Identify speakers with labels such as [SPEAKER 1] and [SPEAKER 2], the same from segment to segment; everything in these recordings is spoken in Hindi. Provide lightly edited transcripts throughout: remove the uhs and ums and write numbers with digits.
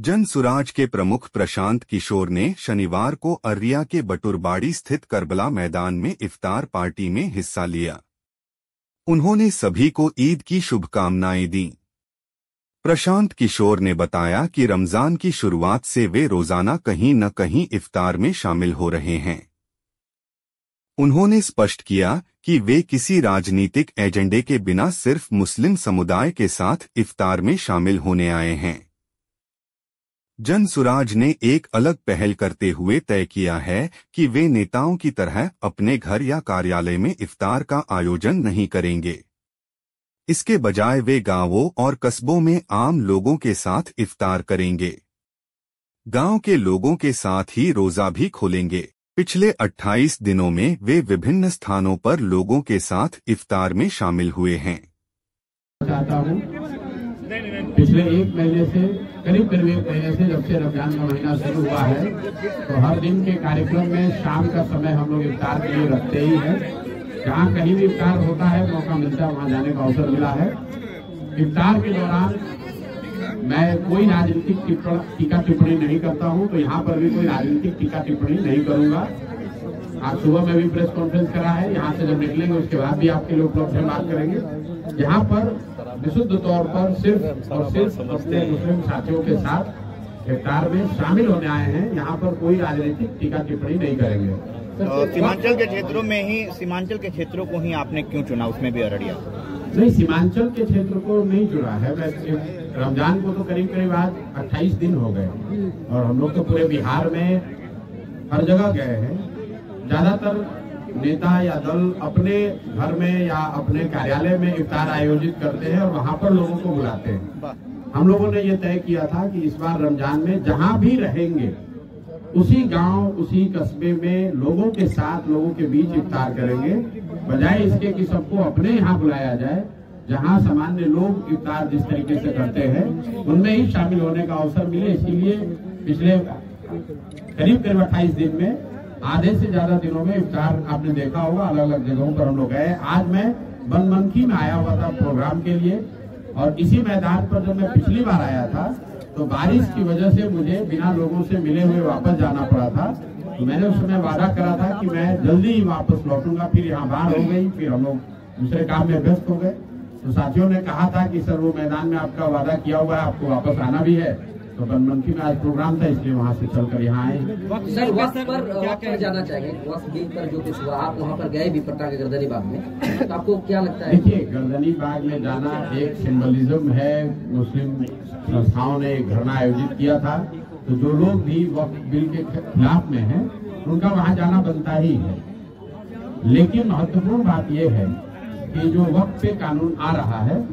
[SPEAKER 1] जन सुराज के प्रमुख प्रशांत किशोर ने शनिवार को अर्रिया के बटुरबाड़ी स्थित करबला मैदान में इफ्तार पार्टी में हिस्सा लिया। उन्होंने सभी को ईद की शुभकामनाएं दी। प्रशांत किशोर ने बताया कि रमजान की शुरुआत से वे रोजाना कहीं न कहीं इफ्तार में शामिल हो रहे हैं। उन्होंने स्पष्ट किया कि वे किसी राजनीतिक एजेंडे के बिना सिर्फ मुस्लिम समुदाय के साथ इफ्तार में शामिल होने आए हैं। जन सुराज ने एक अलग पहल करते हुए तय किया है कि वे नेताओं की तरह अपने घर या कार्यालय में इफ्तार का आयोजन नहीं करेंगे। इसके बजाय वे गांवों और कस्बों में आम लोगों के साथ इफ्तार करेंगे। गांव के लोगों के साथ ही रोजा भी खोलेंगे। पिछले 28 दिनों में वे विभिन्न स्थानों पर लोगों के साथ इफ्तार में शामिल हुए हैं।
[SPEAKER 2] पिछले एक महीने से करीब एक महीने से जब से रमजान का महीना शुरू हुआ है तो हर दिन के कार्यक्रम में शाम का समय हम लोग इफ्तार के लिए रखते ही हैं। जहाँ कहीं भी इफ्तार होता है मौका मिलता है वहाँ जाने का अवसर मिला है। इफ्तार के दौरान मैं कोई राजनीतिक टीका टिप्पणी नहीं करता हूँ, तो यहाँ पर भी कोई राजनीतिक टीका टिप्पणी नहीं करूँगा। आज सुबह में भी प्रेस कॉन्फ्रेंस करा है, यहाँ से जब निकलेंगे उसके बाद भी आपके लिए उपलब्ध है बात करेंगे। यहाँ पर विशुद्ध तौर पर सिर्फ और सिर्फ अपने मुस्लिम साथियों के साथ इफ्तार में शामिल होने आए हैं। यहाँ पर कोई राजनीतिक टीका टिप्पणी नहीं करेंगे।
[SPEAKER 3] सीमांचल के क्षेत्रों में ही, सीमांचल के क्षेत्रों को ही आपने क्यों चुना, उसमें भी अररिया?
[SPEAKER 2] नहीं, सीमांचल के क्षेत्र को नहीं चुना है। रमजान को तो करीब आज 28 दिन हो गए और हम लोग तो पूरे बिहार में हर जगह गए हैं। ज्यादातर नेता या दल अपने घर में या अपने कार्यालय में इफ्तार आयोजित करते हैं और वहां पर लोगों को बुलाते हैं। हम लोगों ने ये तय किया था कि इस बार रमजान में जहां भी रहेंगे उसी गांव, उसी कस्बे में लोगों के साथ, लोगों के बीच इफ्तार करेंगे, बजाय इसके कि सबको अपने यहाँ बुलाया जाए। जहां सामान्य लोग इफ्तार जिस तरीके से करते हैं उनमें ही शामिल होने का अवसर मिले, इसीलिए पिछले करीब 28 दिन में आधे से ज्यादा दिनों में इफ्तार आपने देखा होगा अलग अलग जगहों पर हम लोग गए। आज मैं बनमनखी में आया हुआ था प्रोग्राम के लिए और इसी मैदान पर जब मैं पिछली बार आया था तो बारिश की वजह से मुझे बिना लोगों से मिले हुए वापस जाना पड़ा था। तो मैंने उस समय वादा करा था कि मैं जल्दी ही वापस लौटूंगा। फिर यहाँ बाढ़ हो गई, फिर हम लोग दूसरे काम में व्यस्त हो गए। तो साथियों ने कहा था कि सर वो मैदान में आपका वादा किया हुआ है, आपको वापस आना भी है। तो बनमनखी में आज प्रोग्राम था, इसलिए वहाँ से चलकर यहाँ आए।
[SPEAKER 4] सर वक्त पर जाना चाहिए, वक्त दिन पर जो कुछ हुआ, आप वहाँ पर गए भी पटना के गर्दनी बाग में, तो आपको क्या लगता है?
[SPEAKER 2] देखिए, गर्दनी बाग में जाना एक सिंबलिज्म है। मुस्लिम संस्थाओं ने एक धरना आयोजित किया था, तो जो लोग भी वक्फ बिल के खिलाफ में हैं उनका वहाँ जाना बनता ही है। लेकिन महत्वपूर्ण बात यह है कि जो वक्फ पे कानून आ रहा है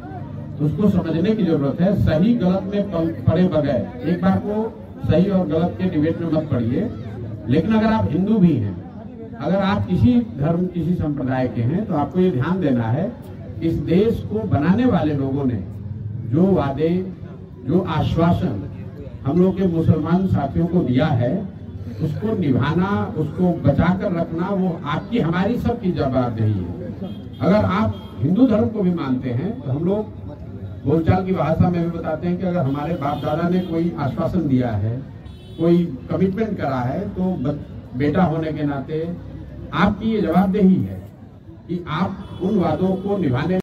[SPEAKER 2] उसको समझने की जरूरत है। सही गलत में पड़े बगैर एक बार को सही और गलत के डिबेट में मत पड़िए। लेकिन अगर आप हिंदू भी हैं, अगर आप किसी धर्म, किसी संप्रदाय के हैं, तो आपको ये ध्यान देना है इस देश को बनाने वाले लोगों ने जो वादे, जो आश्वासन हम लोग के मुसलमान साथियों को दिया है उसको निभाना, उसको बचा कर रखना, वो आपकी हमारी सबकी जवाबदेही है। अगर आप हिंदू धर्म को भी मानते हैं तो हम लोग बोलचाल की भाषा में भी बताते हैं कि अगर हमारे बाप दादा ने कोई आश्वासन दिया है, कोई कमिटमेंट करा है, तो बेटा होने के नाते आपकी ये जवाबदेही है कि आप उन वादों को निभाने